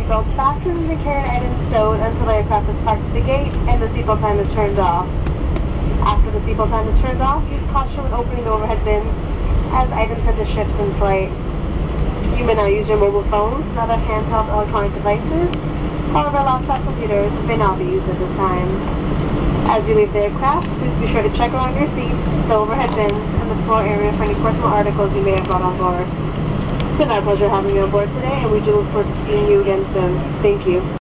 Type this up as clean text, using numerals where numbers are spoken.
seatbelts fastened and the carry items stowed until the aircraft is parked at the gate and the seatbelt sign is turned off. After the seatbelt sign is turned off, use caution when opening the overhead bins as items such as ships in flight. You may now use your mobile phones and other handheld electronic devices. However, laptop computers may not be used at this time. As you leave the aircraft, please be sure to check around your seat, the overhead bins, and the floor area for any personal articles you may have brought on board. It's been our pleasure having you on board today, and we do look forward to seeing you again soon. Thank you.